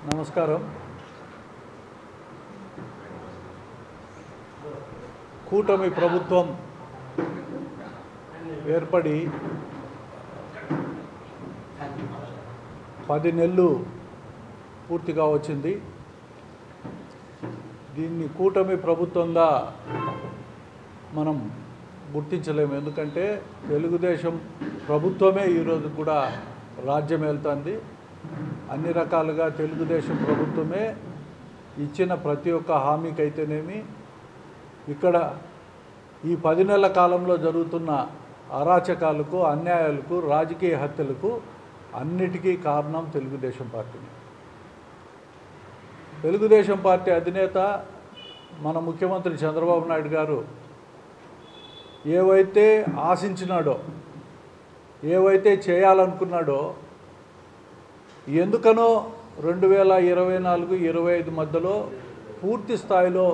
నమస్కారం. కూటమి ప్రభుత్వం ఏర్పడి 10 నెలలు పూర్తిగా వచ్చింది. దీన్ని కూటమి ప్రభుత్వంగా మనం గుర్తించలేము. ఎందుకంటే తెలుగుదేశం ప్రభుత్వమే ఈరోజు కూడా రాజ్యం వెళ్తుంది. అన్ని రకాలుగా తెలుగుదేశం ప్రభుత్వమే ఇచ్చిన ప్రతి ఒక్క హామీకైతేనేమి, ఇక్కడ ఈ 10 నెలల కాలంలో జరుగుతున్న అరాచకాలకు, అన్యాయాలకు, రాజకీయ హత్యలకు అన్నిటికీ కారణం తెలుగుదేశం పార్టీని. తెలుగుదేశం పార్టీ అధినేత మన ముఖ్యమంత్రి చంద్రబాబు నాయుడు గారు ఏవైతే ఆశించినాడో, ఏవైతే చేయాలనుకున్నాడో, ఎందుకనో 2024-25 మధ్యలో పూర్తి స్థాయిలో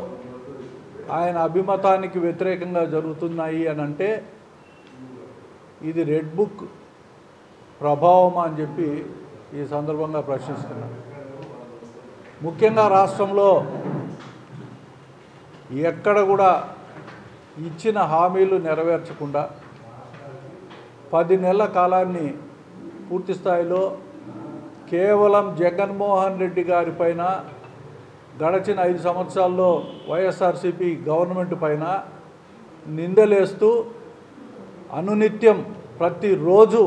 ఆయన అభిమతానికి వ్యతిరేకంగా జరుగుతున్నాయి అని అంటే ఇది రెడ్ బుక్ ప్రభావం అని చెప్పి ఈ సందర్భంగా ప్రశ్నిస్తున్నాను. ముఖ్యంగా రాష్ట్రంలో ఎక్కడ కూడా ఇచ్చిన హామీలు నెరవేర్చకుండా 10 నెలల కాలాన్ని పూర్తి స్థాయిలో కేవలం జగన్మోహన్ రెడ్డి గారి పైన, గడచిన 5 సంవత్సరాల్లో వైఎస్ఆర్సీపీ గవర్నమెంట్ పైన నిందలేస్తూ అనునిత్యం ప్రతిరోజు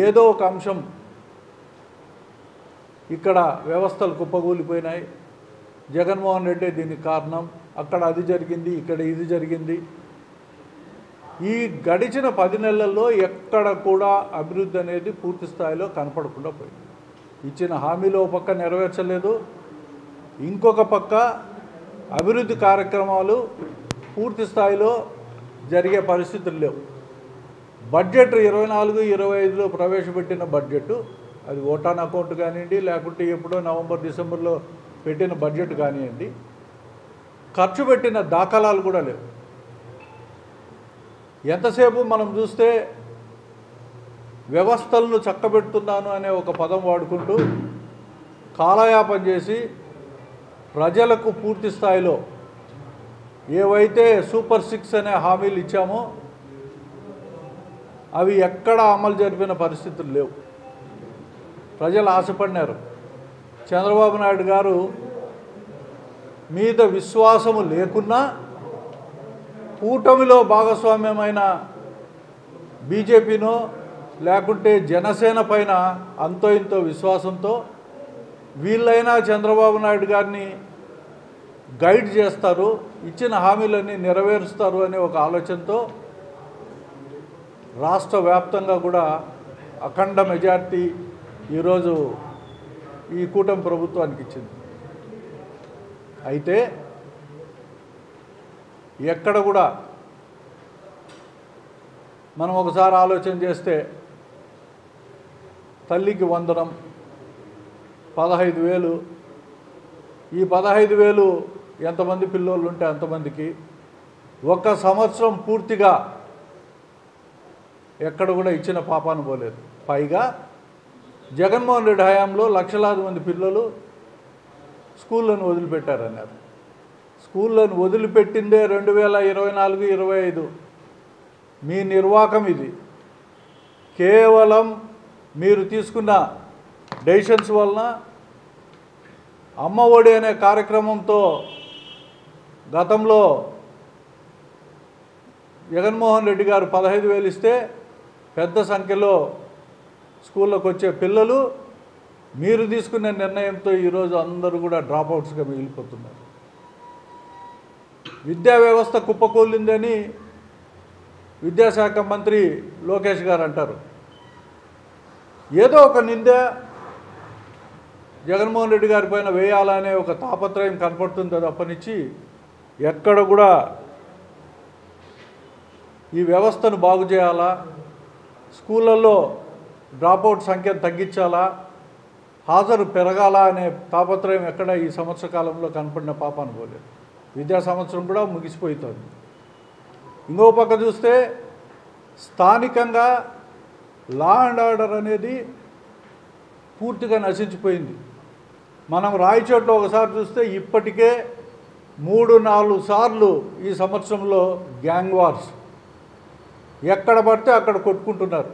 ఏదో ఒక అంశం ఇక్కడ వ్యవస్థలు కుప్పగూలిపోయినాయి. జగన్మోహన్ రెడ్డి దీనికి కారణం, అక్కడ అది జరిగింది, ఇక్కడ ఇది జరిగింది. ఈ గడిచిన 10 నెలల్లో ఎక్కడ కూడా అభివృద్ధి అనేది పూర్తి స్థాయిలో కనపడకుండా పోయింది. ఇచ్చిన హామీలో ఒక పక్క నెరవేర్చలేదు, ఇంకొక పక్క అభివృద్ధి కార్యక్రమాలు పూర్తి స్థాయిలో జరిగే పరిస్థితులు లేవు. బడ్జెట్ 24-25లో ప్రవేశపెట్టిన బడ్జెట్, అది ఓటాన్ అకౌంట్ కానివ్వండి, లేకుంటే ఎప్పుడో నవంబర్ డిసెంబర్లో పెట్టిన బడ్జెట్ కానివ్వండి, ఖర్చు పెట్టిన దాఖలాలు కూడా లేవు. ఎంతసేపు మనం చూస్తే వ్యవస్థలను చక్కబెడుతున్నాను అనే ఒక పదం వాడుకుంటూ కాలయాపన చేసి ప్రజలకు పూర్తి స్థాయిలో ఏవైతే సూపర్ 6 అనే హామీలు ఇచ్చామో అవి ఎక్కడ అమలు జరిపిన పరిస్థితులు లేవు. ప్రజలు ఆశపడినారు. చంద్రబాబు నాయుడు గారు మీద విశ్వాసము లేకున్నా కూటమిలో భాగస్వామ్యమైన బీజేపీనో లేకుంటే జనసేన పైన అంతో ఇంతో విశ్వాసంతో వీళ్ళైనా చంద్రబాబు నాయుడు గారిని గైడ్ చేస్తారు, ఇచ్చిన హామీలన్నీ నెరవేరుస్తారు అనే ఒక ఆలోచనతో రాష్ట్ర వ్యాప్తంగా కూడా అఖండ మెజార్టీ ఈరోజు ఈ కూటమి ప్రభుత్వానికి ఇచ్చింది. అయితే ఎక్కడ కూడా మనం ఒకసారి ఆలోచన చేస్తే తల్లికి వందనం 15,000, ఈ 15,000 ఎంతమంది పిల్లోళ్ళు ఉంటే అంతమందికి ఒక సంవత్సరం పూర్తిగా ఎక్కడ కూడా ఇచ్చిన పాపాను పోలేదు. పైగా జగన్మోహన్ రెడ్డి హయాంలో లక్షలాది మంది పిల్లలు స్కూళ్ళను వదిలిపెట్టారన్నారు. స్కూళ్ళను వదిలిపెట్టిందే 2024-25. మీ నిర్వాకం ఇది. కేవలం మీరు తీసుకున్న డెసిషన్స్ వలన అమ్మ ఒడి అనే కార్యక్రమంతో గతంలో జగన్మోహన్ రెడ్డి గారు 15,000 ఇస్తే పెద్ద సంఖ్యలో స్కూళ్ళకు వచ్చే పిల్లలు మీరు తీసుకున్న నిర్ణయంతో ఈరోజు అందరూ కూడా డ్రాప్అవుట్స్గా మిగిలిపోతున్నారు. విద్యా వ్యవస్థ కుప్పకూలిందని విద్యాశాఖ మంత్రి లోకేష్ గారు అంటారు. ఏదో ఒక నింద జగన్మోహన్ రెడ్డి గారి పైన వేయాలనే ఒక తాపత్రయం కనపడుతుంది తప్పనిచ్చి ఎక్కడ కూడా ఈ వ్యవస్థను బాగు చేయాలా, స్కూళ్ళల్లో డ్రాప్అవుట్ సంఖ్యను తగ్గించాలా, హాజరు పెరగాల అనే తాపత్రయం ఎక్కడ ఈ సంవత్సర కాలంలో కనపడిన పాపాను పోలేదు. విద్యా సంవత్సరం కూడా ముగిసిపోతుంది. ఇంకో పక్క చూస్తే స్థానికంగా లా అండ్ ఆర్డర్ అనేది పూర్తిగా నశించిపోయింది. మనం రాయచోట్లో ఒకసారి చూస్తే ఇప్పటికే 3-4 సార్లు ఈ సంవత్సరంలో గ్యాంగ్ వార్స్, ఎక్కడ పడితే అక్కడ కొట్టుకుంటున్నారు,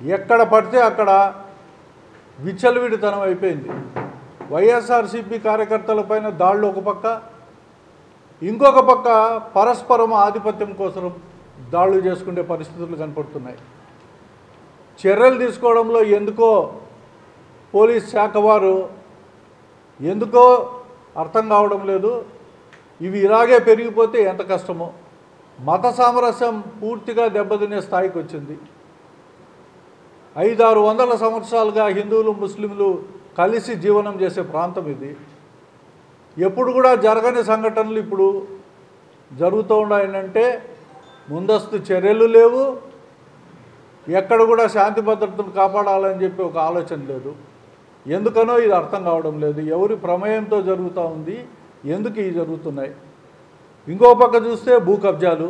ఎక్కడ పడితే అక్కడ విచ్చలవిడితనం అయిపోయింది. వైఎస్ఆర్సీపీ కార్యకర్తలపైన దాళ్ళు ఒక పక్క, ఇంకొక పక్క పరస్పరం ఆధిపత్యం కోసం దాడులు చేసుకునే పరిస్థితులు కనపడుతున్నాయి. చర్యలు తీసుకోవడంలో ఎందుకో పోలీస్ శాఖ వారు ఎందుకో అర్థం కావడం లేదు. ఇవి ఇలాగే పెరిగిపోతే ఎంత కష్టమో. మత సామరస్యం పూర్తిగా దెబ్బతినే స్థాయికి వచ్చింది. 500-600 సంవత్సరాలుగా హిందువులు ముస్లింలు కలిసి జీవనం చేసే ప్రాంతం ఇది. ఎప్పుడు కూడా జరగని సంఘటనలు ఇప్పుడు జరుగుతూ ఉన్నాయంటే ముందస్తు చర్యలు లేవు, ఎక్కడ కూడా శాంతి భద్రతను కాపాడాలని చెప్పి ఒక ఆలోచన లేదు. ఎందుకనో ఇది అర్థం కావడం లేదు. ఎవరి ప్రమేయంతో జరుగుతూ ఉంది, ఎందుకు ఇవి జరుగుతున్నాయి. ఇంకో పక్క చూస్తే భూ కబ్జాలు,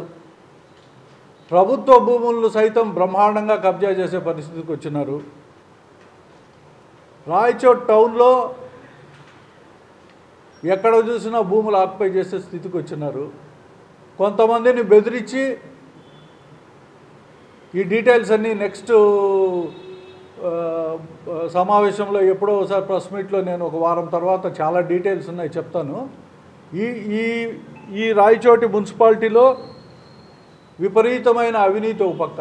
ప్రభుత్వ భూములను సైతం బ్రహ్మాండంగా కబ్జా చేసే పరిస్థితికి వచ్చినారు. రాయచోట్ టౌన్లో ఎక్కడ చూసినా భూములు ఆక్యుపై చేసే స్థితికి వచ్చినారు. కొంతమందిని బెదిరించి ఈ డీటెయిల్స్ అన్నీ నెక్స్ట్ సమావేశంలో ఎప్పుడో ఒకసారి ప్రెస్ మీట్లో నేను ఒక వారం తర్వాత చాలా డీటెయిల్స్ ఉన్నాయి చెప్తాను. ఈ రాయచోటి మున్సిపాలిటీలో విపరీతమైన అవినీతి ఒక పక్క,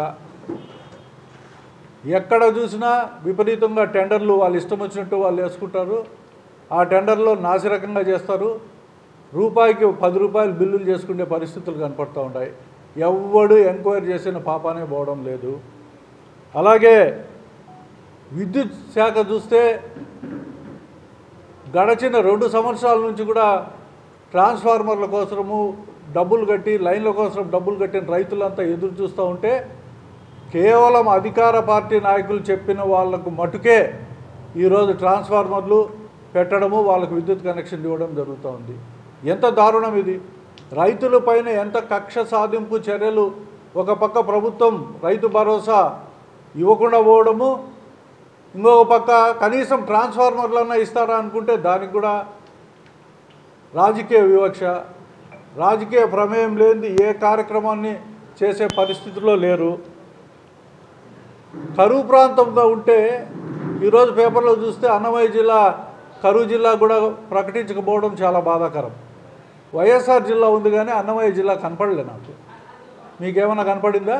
ఎక్కడ చూసినా విపరీతంగా టెండర్లు వాళ్ళు ఇష్టం వచ్చినట్టు వాళ్ళు వేసుకుంటారు. ఆ టెండర్లో నాసిరకంగా చేస్తారు. రూపాయికి 10 రూపాయలు బిల్లులు చేసుకునే పరిస్థితులు కనపడుతూ ఉంటాయి. ఎవడు ఎంక్వైరీ చేసిన పాపానే పోవడం లేదు. అలాగే విద్యుత్ శాఖ చూస్తే గడచిన 2 సంవత్సరాల నుంచి కూడా ట్రాన్స్ఫార్మర్ల కోసము డబ్బులు కట్టి, లైన్ల కోసం డబ్బులు కట్టిన రైతులంతా ఎదురు చూస్తూ ఉంటే కేవలం అధికార పార్టీ నాయకులు చెప్పిన వాళ్లకు మటుకే ఈరోజు ట్రాన్స్ఫార్మర్లు పెట్టడము, వాళ్ళకు విద్యుత్ కనెక్షన్ ఇవ్వడం జరుగుతూ ఉంది. ఎంత దారుణం ఇది. రైతులపైన ఎంత కక్ష సాధింపు చర్యలు. ఒక పక్క ప్రభుత్వం రైతు భరోసా ఇవ్వకుండా పోవడము, ఇంకొక పక్క కనీసం ట్రాన్స్ఫార్మర్లన్నా ఇస్తారా అనుకుంటే దానికి కూడా రాజకీయ వివక్ష, రాజకీయ ప్రమేయం లేనిది ఏ కార్యక్రమాన్ని చేసే పరిస్థితిలో లేరు. కరువు ప్రాంతంగా ఉంటే ఈరోజు పేపర్లో చూస్తే అన్నమయ్య జిల్లా కరువు జిల్లా కూడా ప్రకటించకపోవడం చాలా బాధాకరం. వైఎస్ఆర్ జిల్లా ఉంది కానీ అన్నమయ్య జిల్లా కనపడలే నాకు. మీకేమైనా కనపడిందా?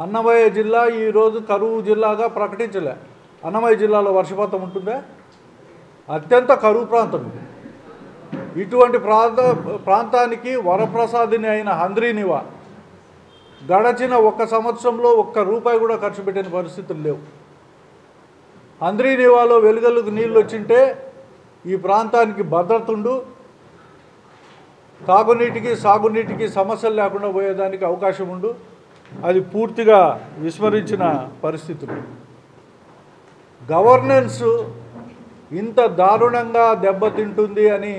అన్నమయ్య జిల్లా ఈరోజు కరువు జిల్లాగా ప్రకటించలే. అన్నమయ్య జిల్లాలో వర్షపాతం ఉంటుందా? అత్యంత కరువు ప్రాంతం ఇది. ఇటువంటి ప్రాంతానికి వరప్రసాదిని అయిన హంద్రీనివా గడచిన 1 సంవత్సరంలో 1 రూపాయి కూడా ఖర్చు పెట్టిన పరిస్థితులు లేవు. హంద్రీనివాలో వెలుగలకు నీళ్ళు వచ్చింటే ఈ ప్రాంతానికి భద్రత ఉండు, తాగునీటికి సాగునీటికి సమస్యలు లేకుండా పోయేదానికి అవకాశం ఉండు. అది పూర్తిగా విస్మరించిన పరిస్థితులు. గవర్నెన్స్ ఇంత దారుణంగా దెబ్బతింటుంది అని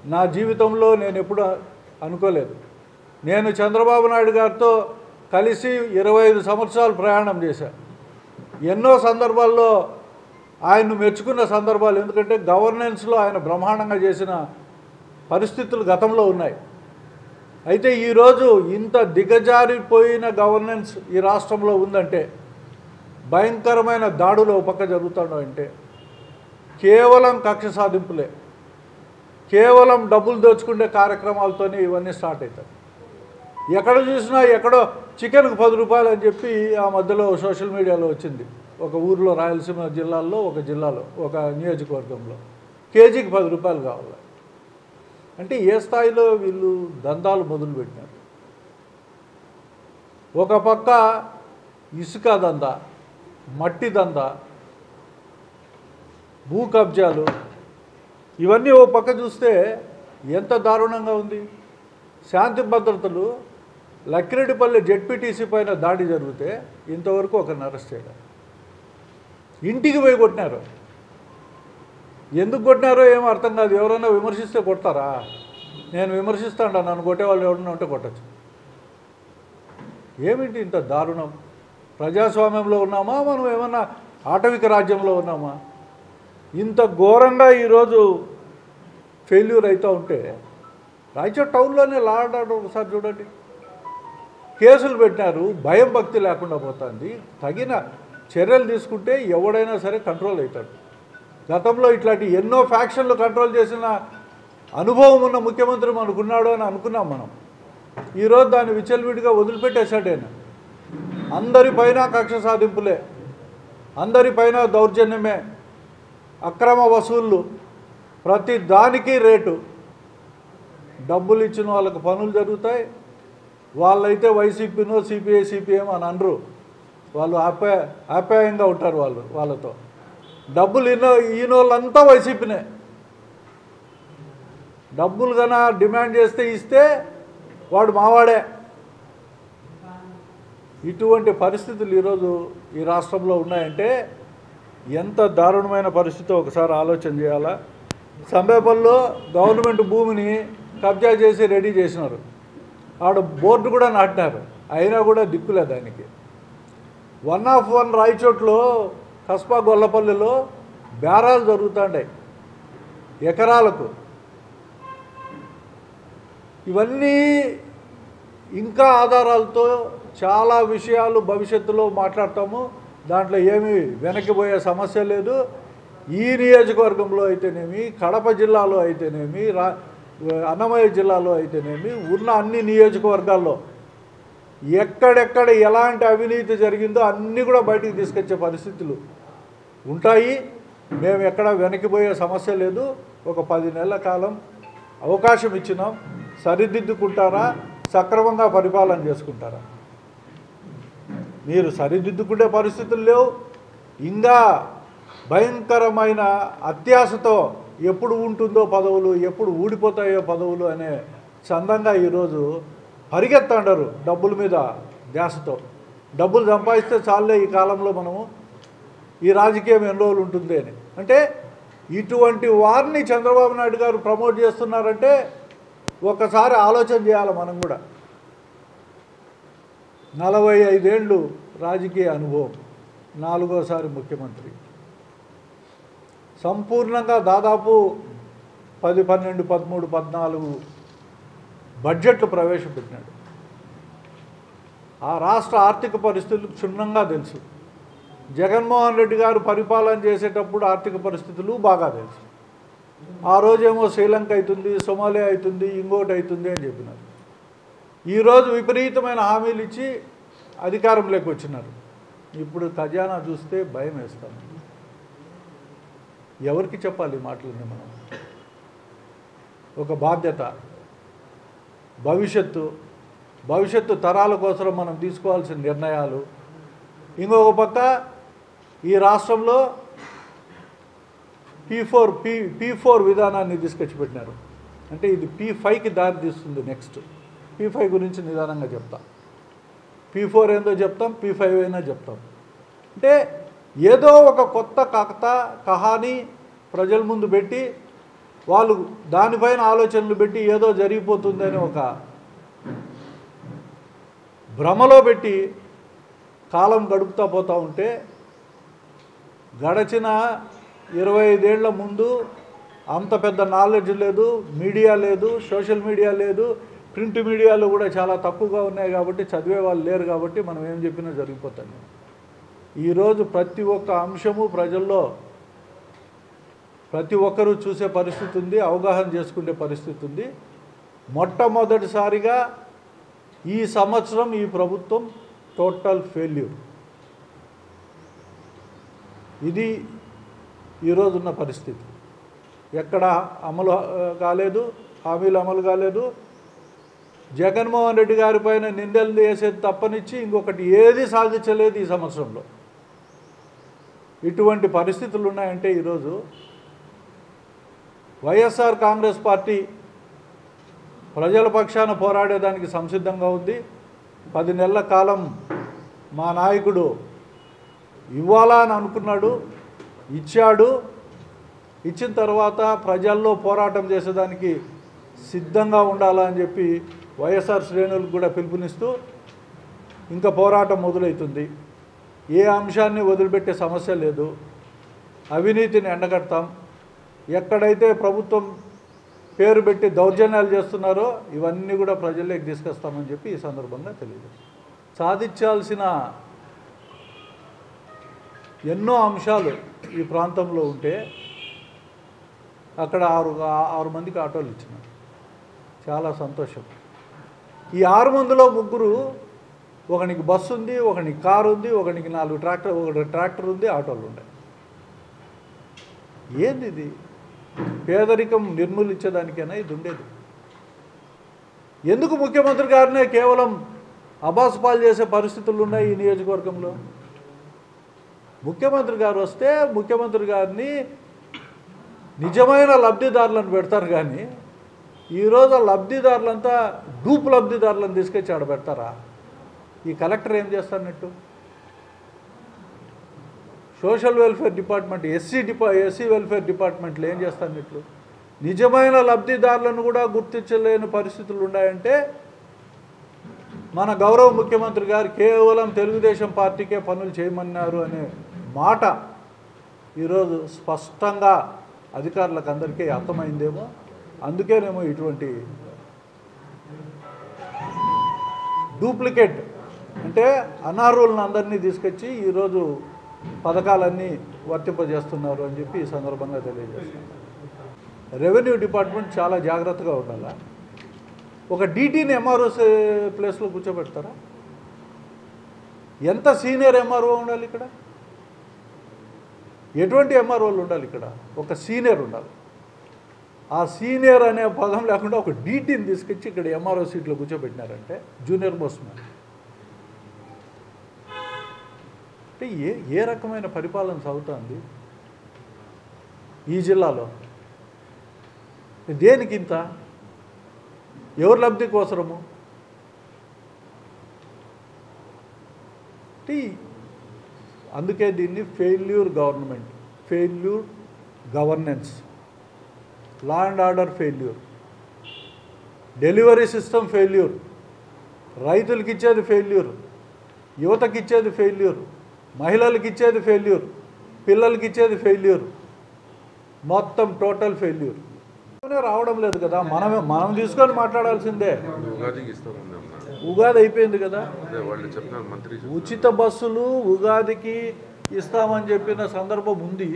నా జీవితంలో నేను ఎప్పుడు అనుకోలేదు. నేను చంద్రబాబు నాయుడు గారితో కలిసి 25 సంవత్సరాలు ప్రయాణం చేశాను. ఎన్నో సందర్భాల్లో ఆయన్ను మెచ్చుకున్న సందర్భాలు, ఎందుకంటే గవర్నెన్స్లో ఆయన బ్రహ్మాండంగా చేసిన పరిస్థితులు గతంలో ఉన్నాయి. అయితే ఈరోజు ఇంత దిగజారిపోయిన గవర్నెన్స్ ఈ రాష్ట్రంలో ఉందంటే, భయంకరమైన దాడులు ఒక పక్క జరుగుతున్నాయంటే కేవలం కక్ష సాధింపులే, కేవలం డబ్బులు దోచుకునే కార్యక్రమాలతోనే ఇవన్నీ స్టార్ట్ అవుతాయి. ఎక్కడ చూసినా ఎక్కడో చికెన్కు 10 రూపాయలు అని చెప్పి ఆ మధ్యలో సోషల్ మీడియాలో వచ్చింది. ఒక ఊరిలో రాయలసీమ జిల్లాల్లో, ఒక జిల్లాలో, ఒక నియోజకవర్గంలో కేజీకి 10 రూపాయలు కావాలి అంటే ఏ స్థాయిలో వీళ్ళు దందాలు మొదలుపెట్టినారు. ఒక పక్క ఇసుక దందా, మట్టి దందా, భూ కబ్జాలు, ఇవన్నీ ఓ పక్క చూస్తే ఎంత దారుణంగా ఉంది. శాంతి భద్రతలు లక్కిరెడ్డిపల్లి జెడ్పీటీసీ పైన దాడి జరిగితే ఇంతవరకు ఒకరిని అరెస్ట్ చేయడం, ఇంటికి పోయి కొట్టినారు. ఎందుకు కొట్టినారో ఏమో అర్థం కాదు. ఎవరైనా విమర్శిస్తే కొడతారా? నేను విమర్శిస్తాను, నన్ను కొట్టేవాళ్ళు ఎవరైనా ఉంటే కొట్టచ్చు. ఏమిటి ఇంత దారుణం? ప్రజాస్వామ్యంలో ఉన్నామా, మనం ఏమన్నా ఆటవిక రాజ్యంలో ఉన్నామా? ఇంత ఘోరంగా ఈరోజు ఫెయిల్యూర్ అవుతూ ఉంటే రాయచోటి టౌన్లోనే లా అండ్ ఆర్డర్ ఒకసారి చూడండి. కేసులు పెట్టినారు, భయం భక్తి లేకుండా పోతుంది. తగిన చర్యలు తీసుకుంటే ఎవడైనా సరే కంట్రోల్ అవుతాడు. గతంలో ఇట్లాంటి ఎన్నో ఫ్యాక్షన్లు కంట్రోల్ చేసిన అనుభవం ఉన్న ముఖ్యమంత్రి మనకున్నాడు అని అనుకున్నాం మనం. ఈరోజు దాన్ని విచ్చలవిడిగా వదిలిపెట్టేశాడైనా. అందరిపైన కక్ష సాధింపులే, అందరిపైన దౌర్జన్యమే, అక్రమ వసూళ్ళు, ప్రతి దానికి రేటు. డబ్బులు ఇచ్చిన వాళ్ళకి పనులు జరుగుతాయి. వాళ్ళైతే వైసీపీనో సిపిఐ సిపిఎం అని అనరు, వాళ్ళు ఆప్యాయంగా ఉంటారు వాళ్ళతో. డబ్బులు ఈయన వాళ్ళంతా వైసీపీనే. డబ్బులు కన్నా డిమాండ్ చేస్తే ఇస్తే వాడు మావాడే. ఇటువంటి పరిస్థితులు ఈరోజు ఈ రాష్ట్రంలో ఉన్నాయంటే ఎంత దారుణమైన పరిస్థితి ఒకసారి ఆలోచన చేయాలా. సంబేపల్లిలో గవర్నమెంట్ భూమిని కబ్జా చేసి రెడీ చేసినారు. ఆడ బోర్డు కూడా నాటినారు, అయినా కూడా దిక్కులే దానికి. 1/1 రాయచోట్లో కస్బా గొల్లపల్లిలో బేరాలు జరుగుతుంటాయి ఎకరాలకు. ఇవన్నీ ఇంకా ఆధారాలతో చాలా విషయాలు భవిష్యత్తులో మాట్లాడతాము. దాంట్లో ఏమీ వెనక్కిపోయే సమస్య లేదు. ఈ నియోజకవర్గంలో అయితేనేమి, కడప జిల్లాలో అయితేనేమి, అన్నమయ్య జిల్లాలో అయితేనేమి, ఉన్న అన్ని నియోజకవర్గాల్లో ఎక్కడెక్కడ ఎలాంటి అవినీతి జరిగిందో అన్నీ కూడా బయటికి తీసుకొచ్చే పరిస్థితులు ఉంటాయి. మేము ఎక్కడ వెనక్కిపోయే సమస్య లేదు. ఒక 10 నెలల కాలం అవకాశం ఇచ్చినాం. సరిదిద్దుకుంటారా, సక్రమంగా పరిపాలన చేసుకుంటారా? మీరు సరిదిద్దుకునే పరిస్థితులు లేవు. ఇంకా భయంకరమైన అత్యాశతో ఎప్పుడు ఉంటుందో పదవులు, ఎప్పుడు ఊడిపోతాయో పదవులు అనే చందంగా ఈరోజు పరిగెత్తండరు డబ్బుల మీద ధ్యాసతో. డబ్బులు సంపాదిస్తే చాలే ఈ కాలంలో మనము ఈ రాజకీయం ఎన్ని రోజులు ఉంటుంది అని. అంటే ఇటువంటి వారిని చంద్రబాబు నాయుడు గారు ప్రమోట్ చేస్తున్నారంటే ఒకసారి ఆలోచన చేయాలి మనం కూడా. 45 ఏళ్ళు రాజకీయ అనుభవం, 4వసారి ముఖ్యమంత్రి, సంపూర్ణంగా దాదాపు 10, 12, 13, 14 బడ్జెట్లు ప్రవేశపెట్టినాడు. ఆ రాష్ట్ర ఆర్థిక పరిస్థితులు క్షుణ్ణంగా తెలుసు. జగన్మోహన్ రెడ్డి గారు పరిపాలన చేసేటప్పుడు ఆర్థిక పరిస్థితులు బాగా తెలుసు. ఆ రోజేమో శ్రీలంక అవుతుంది, సోమాలియా అవుతుంది, ఇంకోటి అవుతుంది అని చెప్పినారు. ఈరోజు విపరీతమైన హామీలు ఇచ్చి అధికారంలోకి వచ్చినారు. ఇప్పుడు ఖజానా చూస్తే భయం వేస్తాం. ఎవరికి చెప్పాలి ఈ మాటలన్నీ మనం? ఒక బాధ్యత, భవిష్యత్తు తరాల కోసం మనం తీసుకోవాల్సిన నిర్ణయాలు. ఇంకొక పక్క ఈ రాష్ట్రంలో P4 విధానాన్ని తీసుకొచ్చి పెట్టినారు. అంటే ఇది P5కి దారి తీస్తుంది. నెక్స్ట్ P5 గురించి నిదానంగా చెప్తా. P4 ఏందో చెప్తాం, P5 అయినా చెప్తాం. అంటే ఏదో ఒక కొత్త కహాని ప్రజల ముందు పెట్టి వాళ్ళు దానిపైన ఆలోచనలు పెట్టి ఏదో జరిగిపోతుందని ఒక భ్రమలో పెట్టి కాలం గడుపుతూ పోతూ ఉంటే, గడచిన 25 ఏళ్ల ముందు అంత పెద్ద నాలెడ్జ్ లేదు, మీడియా లేదు, సోషల్ మీడియా లేదు, ప్రింట్ మీడియాలో కూడా చాలా తక్కువగా ఉన్నాయి. కాబట్టి చదివే వాళ్ళు లేరు. కాబట్టి మనం ఏం చెప్పినా జరిగిపోతాం. ఈరోజు ప్రతి ఒక్క అంశము ప్రజల్లో ప్రతి ఒక్కరూ చూసే పరిస్థితి ఉంది, అవగాహన చేసుకునే పరిస్థితి ఉంది. మొట్టమొదటిసారిగా ఈ సంవత్సరం ఈ ప్రభుత్వం టోటల్ ఫెయిల్యూర్. ఇది ఈరోజున్న పరిస్థితి. ఎక్కడ అమలు కాలేదు, హామీలు అమలు కాలేదు. జగన్మోహన్ రెడ్డి గారి పైన నిందలు వేసేది తప్పనిచ్చి ఇంకొకటి ఏది సాధించలేదు ఈ సంవత్సరంలో. ఇటువంటి పరిస్థితులు ఉన్నాయంటే ఈరోజు వైఎస్ఆర్ కాంగ్రెస్ పార్టీ ప్రజల పక్షాన పోరాడేదానికి సంసిద్ధంగా ఉంది. 10 నెలల కాలం మా నాయకుడు ఇవ్వాలని అనుకున్నాడు, ఇచ్చాడు. ఇచ్చిన తర్వాత ప్రజల్లో పోరాటం చేసేదానికి సిద్ధంగా ఉండాలని చెప్పి వైఎస్ఆర్ శ్రేణులకు కూడా పిలుపునిస్తూ ఇంకా పోరాటం మొదలవుతుంది. ఏ అంశాన్ని వదిలిపెట్టే సమస్య లేదు. అవినీతిని ఎండగడతాం. ఎక్కడైతే ప్రభుత్వం పేరు పెట్టి దౌర్జన్యాలు చేస్తున్నారో ఇవన్నీ కూడా ప్రజల్లోకి తీసుకొస్తామని చెప్పి ఈ సందర్భంగా తెలియజేస్తాం. సాధించాల్సిన ఎన్నో అంశాలు ఈ ప్రాంతంలో ఉంటే అక్కడ ఆరు మందికి ఆటోలు ఇచ్చినారు. చాలా సంతోషం. ఈ 6 మందిలో 3 ఒకనికి బస్సు ఉంది, ఒకనికి కారు ఉంది, ఒకనికి 4 ఒకటి ట్రాక్టర్ ఉంది, ఆటోలు ఉన్నాయి. ఏంది ఇది? పేదరికం నిర్మూలించేదానికైనా ఇది ఉండేది. ఎందుకు ముఖ్యమంత్రి గారినే కేవలం అబాసుపాలు చేసే పరిస్థితులు ఉన్నాయి ఈ నియోజకవర్గంలో? ముఖ్యమంత్రి గారు వస్తే ముఖ్యమంత్రి గారిని నిజమైన లబ్ధిదారులను పెడతారు, కానీ ఈరోజు ఆ లబ్ధిదారులంతా డూప్ లబ్ధిదారులను తీసుకొచ్చి ఆడ పెడతారా? ఈ కలెక్టర్ ఏం చేస్తారన్నట్టు? Social welfare department, SC welfare డిపార్ట్మెంట్లు ఏం చేస్తారన్నట్లు? నిజమైన లబ్ధిదారులను కూడా గుర్తించలేని పరిస్థితులు ఉన్నాయంటే మన గౌరవ ముఖ్యమంత్రి గారు కేవలం తెలుగుదేశం పార్టీకే పనులు చేయమన్నారు అనే మాట ఈరోజు స్పష్టంగా అధికారులకు అందరికీ అర్థమైందేమో. అందుకేనేమో ఇటువంటి డూప్లికేట్ అంటే అనర్హులను అందరినీ తీసుకొచ్చి ఈరోజు పథకాలన్నీ వర్తింపజేస్తున్నారు అని చెప్పి ఈ సందర్భంగా తెలియజేస్తున్నారు. రెవెన్యూ డిపార్ట్మెంట్ చాలా జాగ్రత్తగా ఉండాలా. ఒక డీటీని ఎంఆర్ఓ ప్లేస్లో కూర్చోబెడతారా? ఎంత సీనియర్ ఎంఆర్ఓ ఉండాలి ఇక్కడ? ఎటువంటి ఎంఆర్ఓలు ఉండాలి ఇక్కడ? ఒక సీనియర్ ఉండాలి. ఆ సీనియర్ అనే పదం లేకుండా ఒక డీటీని తీసుకొచ్చి ఇక్కడ ఎంఆర్ఓ సీట్లో కూర్చోబెట్టినారంటే జూనియర్ మోస్ట్ మ్యాన్ అంటే ఏ రకమైన పరిపాలన సాగుతుంది ఈ జిల్లాలో? దేనికి ఇంత? ఎవరి లబ్ధి కోసరము? అందుకే దీన్ని failure government, failure governance, law and order failure, delivery system failure, రైతులకి ఇచ్చేది ఫెయిల్యూర్, యువతకి ఇచ్చేది ఫెయిల్యూర్, మహిళలకి ఇచ్చేది ఫెయిల్యూర్, పిల్లలకి ఇచ్చేది ఫెయిల్యూర్, మొత్తం టోటల్ ఫెయిల్యూర్. రావడం లేదు కదా, మనం తీసుకొని మాట్లాడాల్సిందే. ఉగాది అయిపోయింది కదా, ఉచిత బస్సులు ఉగాదికి ఇస్తామని చెప్పిన సందర్భం ఉంది.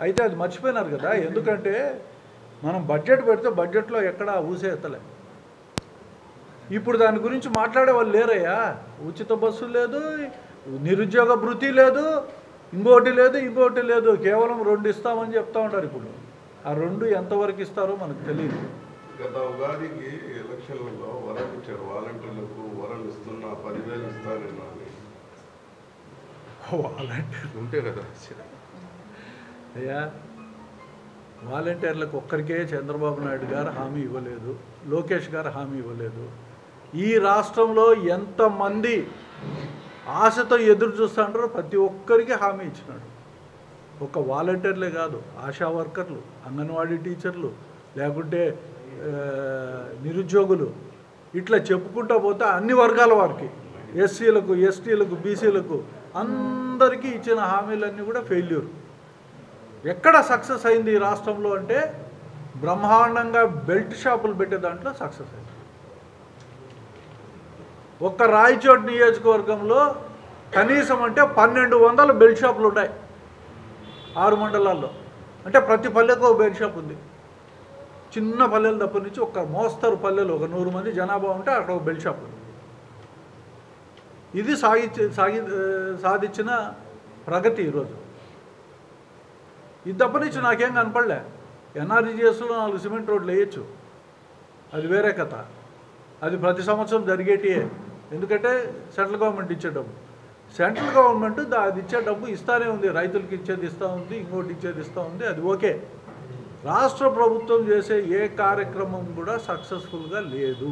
అయితే అది మర్చిపోయినారు కదా. ఎందుకంటే మనం బడ్జెట్ పెడితే బడ్జెట్లో ఎక్కడ ఊసే ఎత్తలే. ఇప్పుడు దాని గురించి మాట్లాడే వాళ్ళు లేరయ్యా. ఉచిత బస్సు లేదు, నిరుద్యోగ భృతి లేదు, ఇంకోటి లేదు. కేవలం 2 ఇస్తామని చెప్తా ఉంటారు. ఇప్పుడు ఆ 2 ఎంతవరకు ఇస్తారో మనకు తెలియదు. గత ఉగాదికి ఎలక్షన్లలో వరం ఇచ్చారు, వాలంటీర్లకు వరం ఇస్తున్నా 10,000 ఇస్తారని. వాలంటీర్ ఉంటే కదా అయ్యా, వాలంటీర్లకు ఒక్కరికే చంద్రబాబు నాయుడు గారు హామీ ఇవ్వలేదు, లోకేష్ గారు హామీ ఇవ్వలేదు. ఈ రాష్ట్రంలో ఎంతమంది ఆశతో ఎదురు చూస్తుంటారో ప్రతి ఒక్కరికి హామీ ఇచ్చినాడు. ఒక వాలంటీర్లే కాదు, ఆశా వర్కర్లు, అంగన్వాడీ టీచర్లు, లేకుంటే నిరుద్యోగులు, ఇట్లా చెప్పుకుంటూ పోతే అన్ని వర్గాల వారికి, ఎస్సీలకు, ఎస్టీలకు, బీసీలకు అందరికీ ఇచ్చిన హామీలన్నీ కూడా ఫెయిల్యూర్. ఎక్కడ సక్సెస్ అయింది ఈ రాష్ట్రంలో అంటే బ్రహ్మాండంగా బెల్ట్ షాపులు పెట్టే దాంట్లో సక్సెస్ అయింది. ఒక్క రాయచోటి నియోజకవర్గంలో కనీసం అంటే 1200 బెల్ట్ షాపులు ఉన్నాయి 6 మండలాల్లో. అంటే ప్రతి పల్లెకు ఒక బెల్ట్ షాప్ ఉంది. చిన్న పల్లెలు తప్ప నుంచి ఒక మోస్తరు పల్లెలు, ఒక 100 మంది జనాభా ఉంటే అక్కడ ఒక బెల్ట్ షాప్ ఉంది. ఇది సాధించిన ప్రగతి ఈరోజు. ఇది తప్ప నుంచి నాకేం కనపడలే. ఎన్ఆర్జీఎస్లో 4 సిమెంట్ రోడ్లు వేయచ్చు, అది వేరే కథ. అది ప్రతి సంవత్సరం జరిగేటియే. ఎందుకంటే సెంట్రల్ గవర్నమెంట్ ఇచ్చే డబ్బు, సెంట్రల్ గవర్నమెంట్ అది ఇచ్చే డబ్బు ఇస్తానే ఉంది. రైతులకి ఇచ్చేది ఇస్తూ ఉంది, ఇంకోటి ఇచ్చేది ఇస్తూ ఉంది, అది ఓకే. రాష్ట్ర ప్రభుత్వం చేసే ఏ కార్యక్రమం కూడా సక్సెస్ఫుల్గా లేదు.